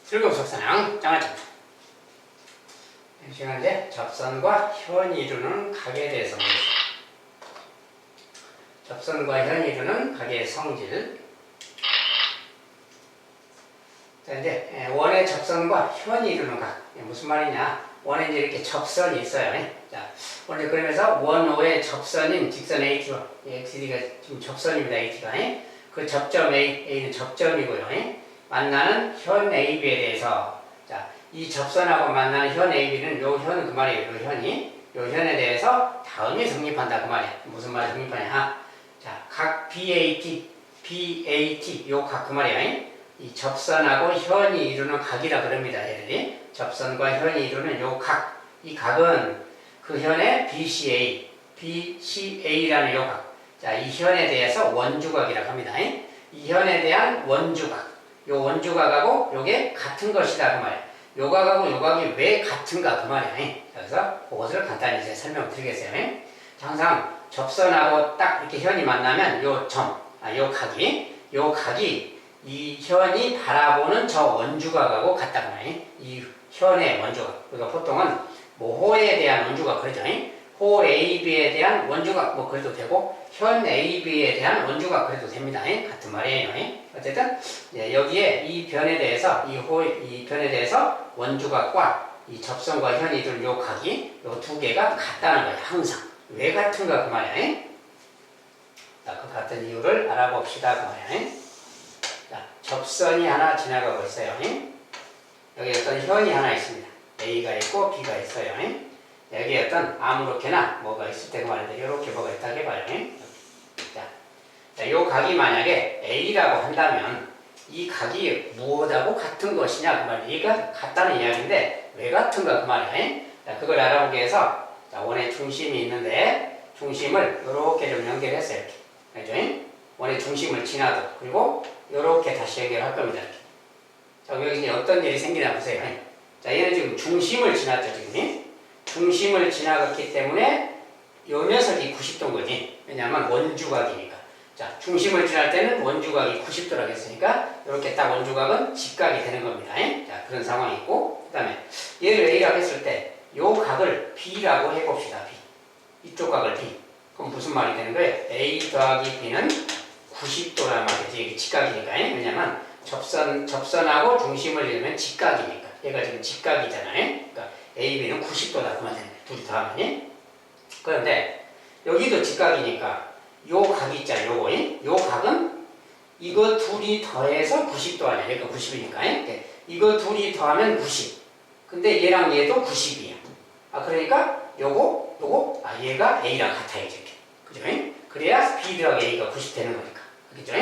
즐거운 속사랑 장아찌. 이 시간에 접선과 현이 이루는 각에 대해서 보겠습니다. 접선과 현이 이루는 각의 성질. 자, 이제 원의 접선과 현이 이루는 각. 무슨 말이냐? 원에 이제 이렇게 접선이 있어요. 자, 오늘 그러면서 원오의 접선인 직선 AT와 XD가 지금 접선입니다. AT가. 그 접점 A는 접점이고요. 만나는 현 AB에 대해서, 자, 이 접선하고 만나는 현 AB는 요 현은 그 말이에요. 요 현에 대해서 다음이 성립한다 그 말이야. 무슨 말이 성립하냐? 자, 각 BAT 요 각 그 말이야. 이 접선하고 현이 이루는 각이라 그럽니다. 얘들이 접선과 현이 이루는 요 각, 이 각은 그 현의 BCA라는 요 각. 자, 이 현에 대해서 원주각이라고 합니다. 이 현에 대한 원주각. 요 원주각하고 요게 같은 것이다 그 말이야. 요 각하고 요 각이 왜 같은가 그 말이야. 그래서 그것을 간단히 이제 설명드리겠어요. 항상 접선하고 딱 이렇게 현이 만나면 요 각이 이 현이 바라보는 저 원주각하고 같다 그 말이야. 이 현의 원주각. 그러니까 보통은 뭐 호에 대한 원주각 그러죠. 호 AB에 대한 원주각 뭐 그래도 되고 현 AB에 대한 원주각 그래도 됩니다. 같은 말이에요. 어쨌든 여기에 이 변에 대해서 이 변에 대해서 원주각과 이 접선과 현이 이루는 요 각이 요 두 개가 같다는 거예요. 항상 왜 같은가 그 말이야. 자, 그 같은 이유를 알아봅시다 그 말이야. 자, 접선이 하나 지나가고 있어요. 여기 어떤 현이 하나 있습니다. A가 있고 B가 있어요. 여기 어떤 아무렇게나 뭐가 있을 때가 말인데 이렇게 뭐가 있다고 해봐요. 자, 요 각이 만약에 A라고 한다면 이 각이 무엇하고 같은 것이냐 그 말이에요. 얘가 같다는 이야기인데 왜 같은가 그 말이에요. 자, 그걸 알아보기 위해서 자, 원의 중심이 있는데 중심을 이렇게 좀 연결했어요. 이렇게. 알죠? 원의 중심을 지나도 그리고 이렇게 다시 연결할 겁니다. 이렇게. 자, 여기 이제 어떤 일이 생기나 보세요. 자, 얘는 지금 중심을 지났죠. 지금. 중심을 지나갔기 때문에 요 녀석이 90도인 거지. 왜냐하면 원주각이니까. 자, 중심을 지날 때는 원주각이 90도라고 했으니까 이렇게 딱 원주각은 직각이 되는 겁니다. 자, 그런 상황이 있고 그 다음에 얘를 A라고 했을 때 요 각을 B라고 해봅시다. B. 이쪽 각을 B. 그럼 무슨 말이 되는 거예요? A 더하기 B는 90도라는 말이지. 이게 직각이니까. 왜냐하면 접선하고 중심을 이루면 직각이니까. 얘가 지금 직각이잖아요. 그러니까 A, B는 90도다. 그만 되네. 둘이 더하면. 그런데 여기도 직각이니까 요 각 있잖아요. 요 각은 이거 둘이 더해서 90도 아니야. 얘가 90이니까. 이거 둘이 더하면 90. 근데 얘랑 얘도 90이야. 그러니까 얘가 A랑 같아야지. 이렇게. 그죠? 그래야 B 더하기 A가 90 되는 거니까. 그죠?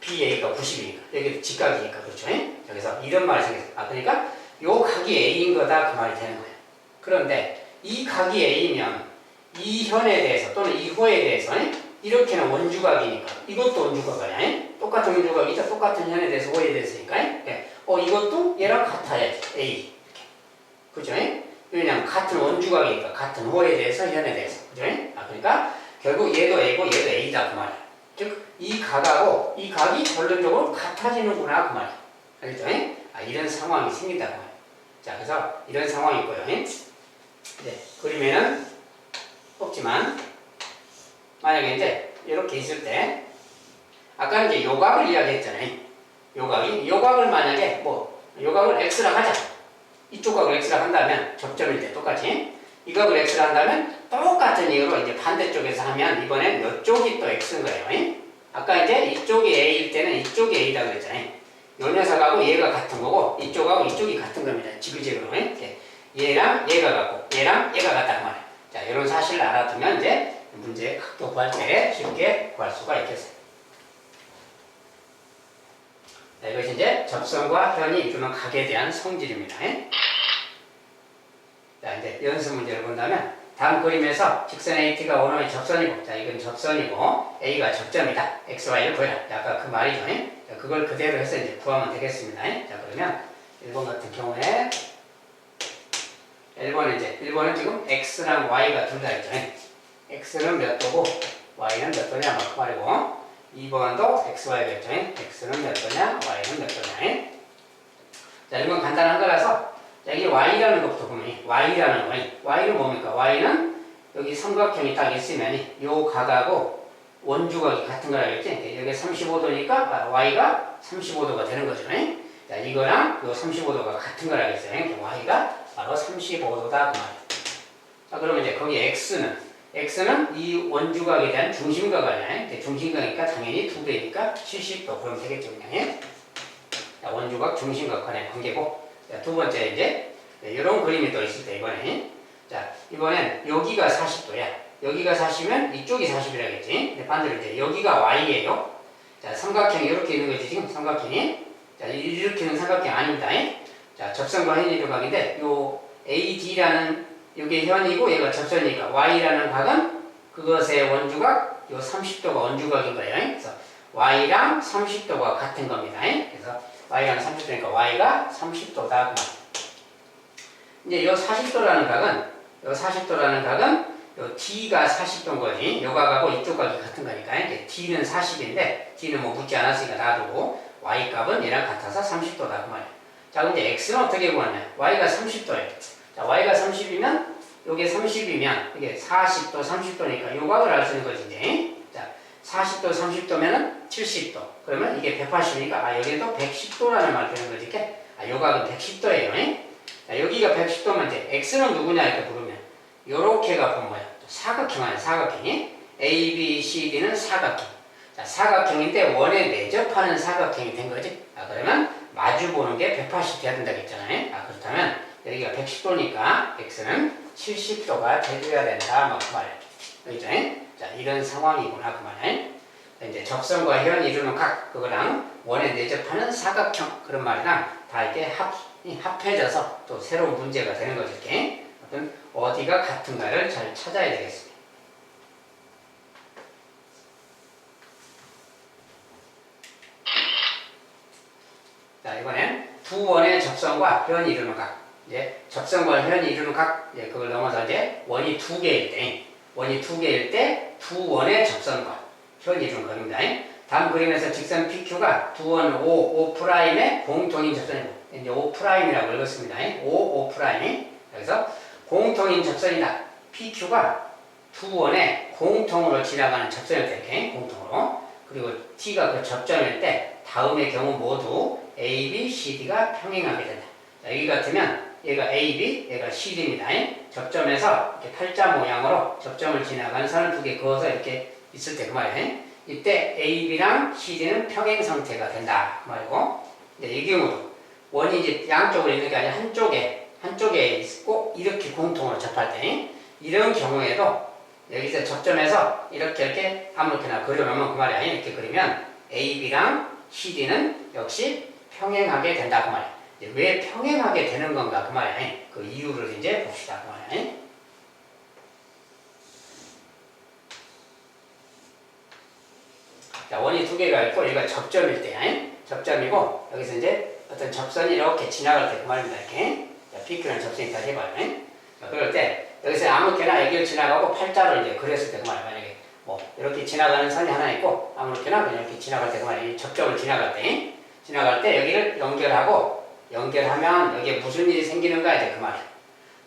BA가 90이니까. 여기도 직각이니까. 그렇죠? 여기서 이런 말이 생겼어. 그러니까 요 각이 A인 거다. 그 말이 되는 거예요. 그런데 이 각이 A면 이 현에 대해서 또는 이 호에 대해서 이렇게는 원주각이니까 이것도 원주각 아니야? 똑같은 원주각이죠. 똑같은 현에 대해서 호에 대해서니까. 이것도 얘랑 같아야지. A. 이렇게. 그죠? 왜냐면 같은 원주각이니까 같은 호에 대해서 현에 대해서. 그죠? 그러니까 결국 얘도 A고 얘도 A다 그 말이야. 즉 이 각하고 이 각이 결론적으로 같아지는구나 그 말이야. 알겠죠? 이런 상황이 생긴다 그 말이야. 자, 그래서 이런 상황이 있고요. 그림에는 없지만 만약에 이제 이렇게 있을 때 아까 이제 요각을 이야기했잖아요. 요각을 만약에 요각을 X라고 하자. 이쪽 각을 X라고 한다면 접점일 때 똑같이 이 각을 X라고 한다면 똑같은 이유로 이제 반대쪽에서 하면 이번엔 이쪽이 또 X인 거예요. 아까 이제 이쪽이 A일 때는 이쪽이 A라고 그랬잖아요. 요 녀석하고 얘가 같은 거고 이쪽하고 이쪽이 같은 겁니다. 지그재그로. 얘랑 얘가 같고 얘랑 얘가 같다고 말해요. 자, 이런 사실을 알아두면 이제 문제 각도 구할 때 쉽게 구할 수가 있겠어요. 자, 이것이 이제 접선과 현이 이루는 각에 대한 성질입니다. 자, 이제 연습 문제를 본다면 다음 그림에서 직선 AT가 원호의 접선이고, 자, 이건 접선이고 A가 접점이다. X, Y를 구해라. 아까 그 말이죠. 자, 그걸 그대로 해서 이제 구하면 되겠습니다. 자, 그러면 1번 같은 경우에 1번은 지금 X랑 Y가 둘 다 있죠. X는 몇 도고 Y는 몇 도냐 그 말이고 2번도 X, Y가 있죠. X는 몇 도냐 Y는 몇 도냐. 자, 이건 간단한 거라서, 자, 이게 y라는 것부터 보면, y라는 y는 뭡니까? y는 여기 삼각형이 딱 있으면, 요 각하고 원주각이 같은 거라겠지? 여기 35도니까 y가 35도가 되는 거죠. 자, 이거랑 요 35도가 같은 거라겠어요. y가 바로 35도다. 그 말이에요. 자, 그러면 이제 거기 x는 이 원주각에 대한 중심각 아니야. 중심각이니까 당연히 2배니까 70도. 그러면 되겠죠, 그냥. 자, 원주각 중심각 간의 관계고. 자, 두 번째 이제 이런 그림이 또 있을 때 이번에. 자, 이번엔 여기가 40도야. 여기가 40이면 이쪽이 40이라겠지. 반대로 이제 여기가 y예요. 자, 삼각형이 이렇게 있는 거지, 지금 삼각형이. 자, 이렇게는 삼각형 아닙니다. 자, 접선과 현이조각인데 요 AD라는 이게 현이고 얘가 접선이니까 y라는 각은 그것의 원주각 요 30도가 원주각인 거예요. 그래서 y랑 30도가 같은 겁니다. 그래서 y랑 30도니까 y가 30도다. 이제 요 40도라는 각은 요 t가 40도인 거지. 요 각하고 이쪽 각이 같은 거니까 이제 t는 40인데 t는 뭐 묻지 않았으니까 놔두고 y 값은 얘랑 같아서 30도다 그 말이야. 자, 근데 x는 어떻게 구하냐? y가 30도예요. 자, y가 30이면 요게 30이면 이게 40도, 30도니까 요 각을 알 수 있는 거지 이제. 자, 40도, 30도면은 70도. 그러면 이게 180이니까 아 여기도 110도라는 말 되는 거지. 요 각은 110도예요. 자, 여기가 110도면 이제 x는 누구냐 이렇게 부르면 요렇게가 보면 뭐야? 사각형 아니야, 사각형이. A, B, C, D는 사각형. 자, 사각형인데 원에 내접하는 사각형이 된 거지. 아, 그러면 마주 보는 게 180 돼야 된다고 했잖아요. 아, 그렇다면 여기가 110도니까 x는 70도가 돼줘야 된다. 뭐 그 말이야. 알겠죠? 자, 이런 상황이구나 그 말이야. 이제 접선과 현이 이루는 각 그거랑 원에 내접하는 사각형 그런 말이랑 다 이렇게 합해져서 또 새로운 문제가 되는 거죠. 이렇게 어디가 같은가를 잘 찾아야 되겠습니다. 자, 이번엔 두 원의 접선과 현이 이루는 각. 이제 접선과 현이 이루는 각, 이제 그걸 넘어서 이제 원이 두 개일 때 두 원의 접선과 현이 이루는 겁니다. 다음 그림에서 직선 PQ가 두 원 O''의 공통인 접선이고, 이제 O''이라고 읽었습니다. O'. 여기서 공통인 접선이다. PQ가 두 원의 공통으로 지나가는 접선일 때, 이렇게 공통으로. 그리고 T가 그 접점일 때 다음의 경우 모두 A, B, C, D가 평행하게 된다. 자, 여기 같으면 얘가 A, B, 얘가 C, D입니다. 접점에서 이렇게 팔자 모양으로 접점을 지나가는 선을 두 개 그어서 이렇게 있을 때 그 말이에요. 이때 A, B랑 C, D는 평행 상태가 된다. 그 말이고, 이제 이 경우도 원이 이제 양쪽으로 있는 게 아니라 한쪽에 있고 이렇게 공통으로 접할 때 이런 경우에도 여기서 접점에서 이렇게 아무렇게나 그려놓으면 그 말이야. 이렇게 그리면 A, B랑 C, D는 역시 평행하게 된다. 그 말이야. 왜 평행하게 되는 건가? 그 말이야. 그 이유를 이제 봅시다. 그 말이야. 자, 원이 두 개가 있고 여기가 접점일 때 접점이고 여기서 이제 어떤 접선이 이렇게 지나갈 때 그 말입니다. 이렇게. 자, PQ라는 접선이 있다 해봐요. 자, 그럴 때 여기서 아무렇게나 여기를 지나가고 팔자를 이제 그렸을 때 그 말이야. 만약에 뭐 이렇게 지나가는 선이 하나 있고 아무렇게나 그냥 이렇게 지나갈 때 그 말이야. 접점을 지나갈 때 여기를 연결하면 여기에 무슨 일이 생기는가 이제 그 말이야.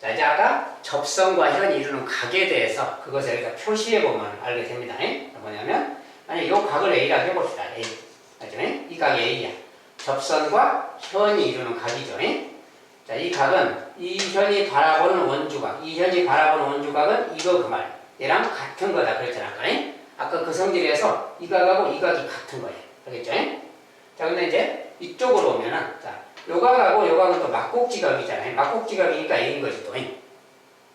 자, 이제 아까 접선과 현이 이루는 각에 대해서 그것을 여기다 표시해 보면 알게 됩니다. 뭐냐면 만약 이 각을 A라고 해봅시다. A. 알죠? 이 각이 A야. 접선과 현이 이루는 각이죠. 자, 이 각은 이 현이 바라보는 원주각. 이 현이 바라보는 원주각은 이거 그 말. 얘랑 같은 거다 그랬잖아. 아까 그 성질에서 이 각하고 이 각이 같은 거예요. 알겠죠? 자, 근데 이제 이쪽으로 오면은 자, 요 각하고 요 각은 또 막곡지각이잖아요. 막곡지각이니까 A인 거지 또.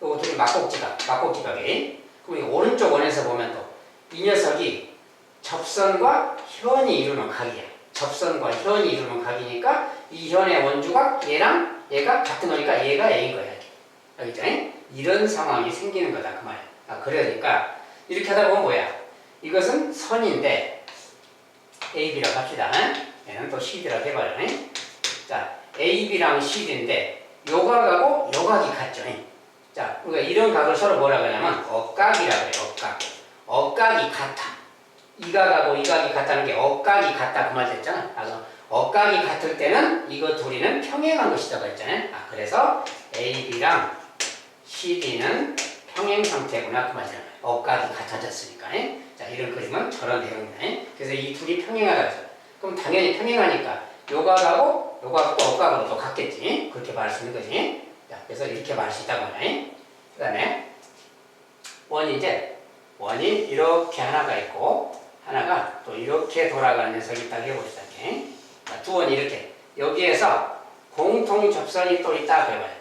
요거 둘이 막곡지각이. 그럼 이 오른쪽 원에서 보면 또 이 녀석이 접선과 현이 이루는 각이야. 접선과 현이 이루는 각이니까 이 현의 원주각 얘랑 얘가 같은 거니까 얘가 A인 거야. 알겠죠? 이런 상황이 생기는 거다 그 말이야. 아, 그러니까 이렇게 하다 보면 뭐야? 이것은 선인데 A, B라고 합시다. 얘는 또 CD라고 해봐요. 자, A, B랑 CD인데 요 각하고 요 각이 같죠. 자, 우리가 이런 각을 서로 뭐라 그러냐면 억각이라고 해요. 억각이 같아. 이 각하고 이 각이 같다는 게 억각이 같다 그 말 됐잖아. 그래서 억각이 같을 때는 이거 둘이는 평행한 것이라고 했잖아요. 그래서 AB랑 CD는 평행 상태구나 그 말이잖아요. 억각이 같아졌으니까. 자, 이런 그림은 저런 내용입니다. 그래서 이 둘이 평행하다 그랬어요. 그럼 당연히 평행하니까 요각하고 요각하고 억각으로 또 같겠지. 그렇게 말할 수 있는 거지. 자, 그래서 이렇게 말할 수 있다고 하네. 그 다음에 원이 이렇게 하나가 있고 하나가 또 이렇게 돌아가는 녀석이 있다고 해봅시다. 이렇게. 자, 두 원이 이렇게 여기에서 공통 접선이 또 있다고 해봐요.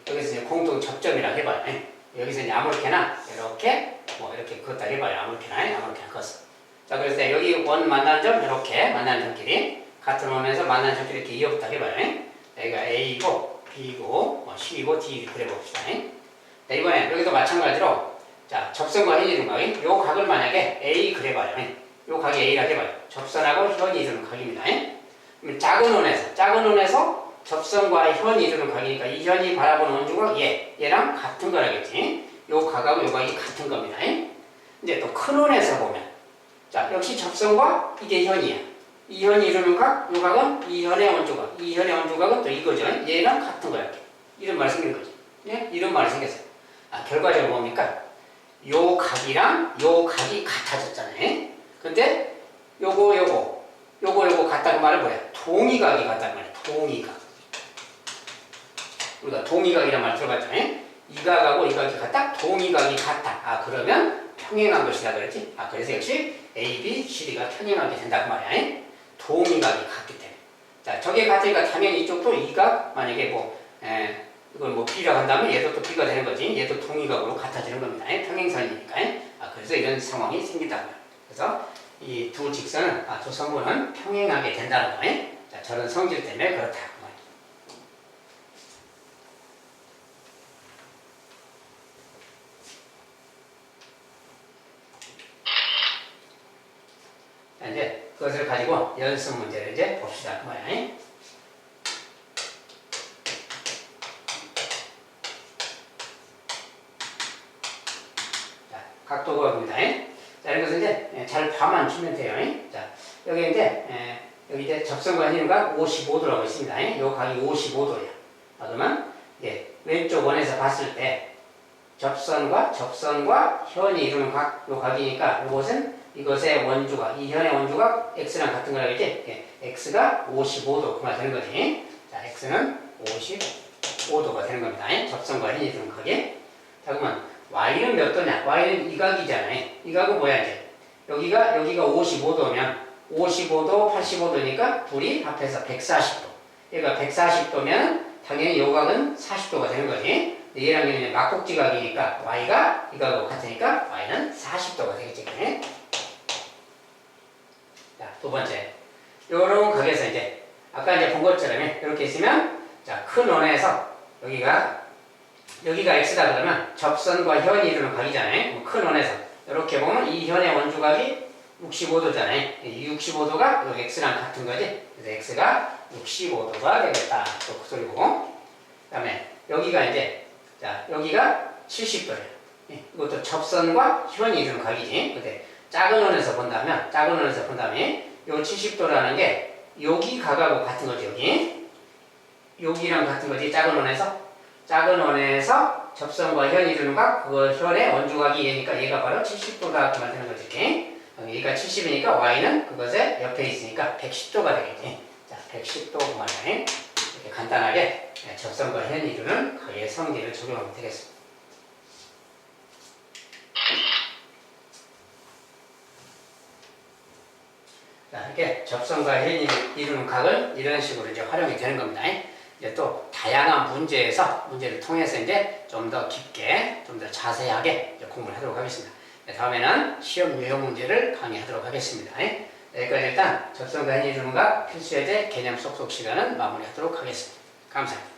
여기서 이제 공통 접점이라고 해봐요. 여기서 이제 아무렇게나 이렇게 뭐 이렇게 그었다 해봐요. 아무렇게나 그었어. 자, 그래서 여기 원 만나는 점 이렇게 만나는 점끼리 같은 원에서 만나는 점끼리 이렇게 이어붙다 해봐요. 여기가 A고 B고 C고 D 그래봅시다. 자, 이번에 여기도 마찬가지로 자, 접선과 현이 이루는 각, 요 각을 만약에 A 그래봐요. 요 각이 A라 해봐요. 접선하고 현이 이루는 각입니다. 작은 원에서 접선과 현이 이루는 각이니까 이 현이 바라보는 원주가 얘랑 같은 거라겠지. 요 각하고 요 각이 같은 겁니다. 이제 또 큰 원에서 보면 자, 역시 접선과 이게 현이야. 이 현이 이루는 각, 요 각은 이 현의 원주각. 이 현의 원주각은 또 이거죠. 얘랑 같은 거야. 이런 말이 생긴 거지. 이런 말이 생겼어요. 결과적으로 뭡니까? 요 각이랑 요 각이 같아졌잖아요. 근데 요거 같다는 말은 뭐야? 동의각이 같다는 말이야. 동의각. 우리가 동의각이라는 말 들어봤잖아요. 이 각하고 이 각이 같다? 동의각이 같다. 그러면 평행한 것이다 그랬지? 그래서 역시 A, B, CD가 평행하게 된다고 말이야. 동의각이 같기 때문에. 자, 저게 같으니까 당연히 이쪽도 이 각, 만약에 이걸 B라고 한다면 얘도 또 B가 되는 거지. 얘도 동의각으로 같아지는 겁니다. 평행선이니까. 그래서 이런 상황이 생긴다고. 그래서 이 두 직선은, 두 성분은 평행하게 된다는 거예요. 자, 저런 성질 때문에 그렇다. 자, 이제 그것을 가지고 연습 문제를 이제 봅시다. 그 말이야. 각도가 봅니다. 자, 이것은 이제 잘 봐만 주면 돼요. 자, 여기 이제 접선과 현각 55도라고 있습니다. 이 각이 55도야. 그러면 왼쪽 원에서 봤을 때 접선과 현이 이루는 각, 요 각이니까 이것의 원주각, 이 현의 원주각 x랑 같은 거라겠지? x가 55도 그 말 되는 거지. 자, x는 55도가 되는 겁니다. 접선과 현이 이루는 각이. 자, 그러면 y는 몇 도냐? y는 이 각이잖아요. 이 각은 뭐야 이제? 여기가 55도면 55도, 85도니까 둘이 합해서 140도. 얘가 140도면 당연히 요 각은 40도가 되는 거지. 얘랑 얘는 막곡지각이니까 y가 이 각하고 같으니까 y는 40도가 되겠지. 그래? 자, 두 번째. 요런 각에서 이제 아까 이제 본 것처럼 이렇게 있으면 자, 큰 원에서 여기가 x다 그러면 접선과 현이 이루는 각이잖아요. 큰 원에서 이렇게 보면 이 현의 원주각이 65도잖아요. 이 65도가 여기 x랑 같은 거지. 그래서 x가 65도가 되겠다. 또 그 소리고. 그 다음에 여기가 자, 여기가 70도예요. 이것도 접선과 현이 이루는 각이지. 근데 작은 원에서 본다면 요 70도라는 게 여기 각하고 같은 거지. 여기랑 같은 거지. 작은 원에서 접선과 현이 이루는 각, 그 현의 원주각이 얘니까 얘가 바로 70도다 그 말 되는 거지. 얘가 70이니까 y는 그것에 옆에 있으니까 110도가 되겠지. 자, 110도 그 말이네. 이렇게 간단하게 접선과 현이 이루는 각의 성질을 적용하면 되겠습니다. 자, 이렇게 접선과 현이 이루는 각을 이런 식으로 이제 활용이 되는 겁니다. 이제 또 다양한 문제를 통해서 이제 좀 더 깊게, 좀 더 자세하게 이제 공부를 하도록 하겠습니다. 다음에는 시험 유형 문제를 강의하도록 하겠습니다. 여기까지 일단 접선과 현이 이루는 각 필수예제 개념 쏙쏙 시간은 마무리하도록 하겠습니다. 감사합니다.